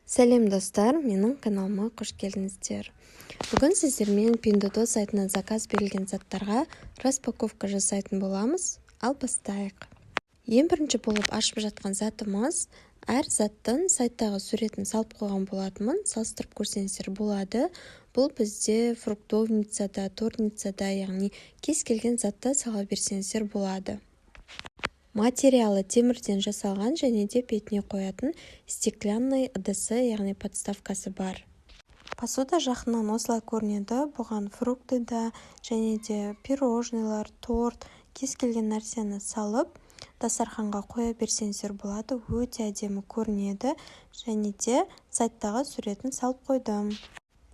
Сәлем достар, менің каналыма қош келдіңіздер. Бүгін сіздермен Pinduoduo сайтынан заказ берілген заттарға распаковка жасайтын боламыз. Ал бастайық. Ең бірінші болып ашып жатқан затымыз, әр заттың сайттағы суретін салып қойған болатынмын, салыстырып көрсеңіздер болады. Бұл бізде фруктовницада, торницада, яғни кез келген затты сала берсеңіздер болады. Материалы темірден жасалған және де бетіне қоятын стеклянный ыдысы, яғни подставкасы бар. Посуда жақыннан осылай көрінеді. Бұған фрукты да және де пирожныйлар, торт, кез келген нәрсені салып, дастарханға қоя берсеңіздер болады. Өте әдемі көрінеді және де сайттағы суретін салып қойдым.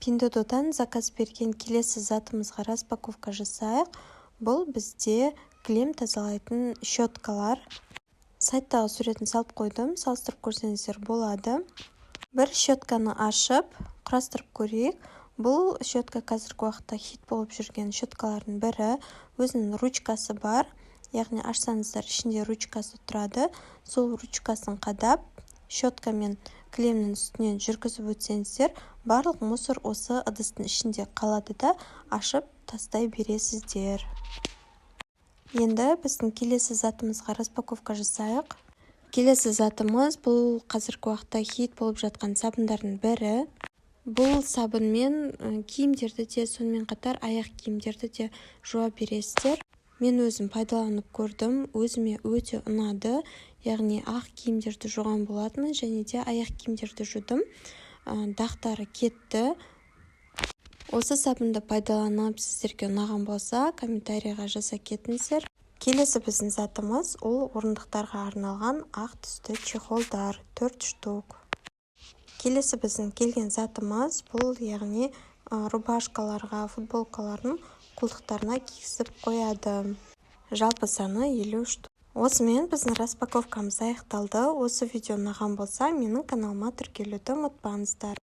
Pinduoduoдан заказ берген келесі затымызға распаковка жасайық. Бұл бізде кілем тазалайтын щеткалар. Сайттағы суретін салып қойдым, салыстырып көрсеңіздер болады. Бір щетканы ашып, құрастырып көрейік. Бұл щетка қазіргі уақытта хит болып жүрген щеткалардың бірі. Өзінің ручкасы бар, яғни ашсаңыздар ішінде ручкасы тұрады. Сол ручкасын қадап, щетка мен кілемнің үстінен жүргізіп өтсеңіздер, барлық мусор осы ыдыстың ішінде қалады да ашып тастай бересіздер. Енді біздің келесі затымызға распаковка жасайық. Келесі затымыз бұл қазіргі уақытта хит болып жатқан сабындардың бірі. Бұл сабынмен киімдерді де, сонымен қатар аяқ киімдерді де жуа бересіздер. Мен өзім пайдаланып көрдім, өзіме өте ұнады. Яғни ақ киімдерді жуған болатынмын және де аяқ киімдерді жудым. Дақтары кетті. Осы сабынды пайдаланып сіздерге ұнаған болса, комментарийға жаза кетіңіздер. Келесі біздің затымыз ол орындықтарға арналған ақ түсті чехолдар, 4 штук. Келесі біздің келген затымыз бұл яғни рубашкаларға, футболкалардың қолтықтарына кигізіп қояды. Жалпы саны 50 штук. Осымен біздің распаковкамыз аяқталды. Осы видео ұнаған болса, менің каналыма тіркелуді ұмытпаңыздар.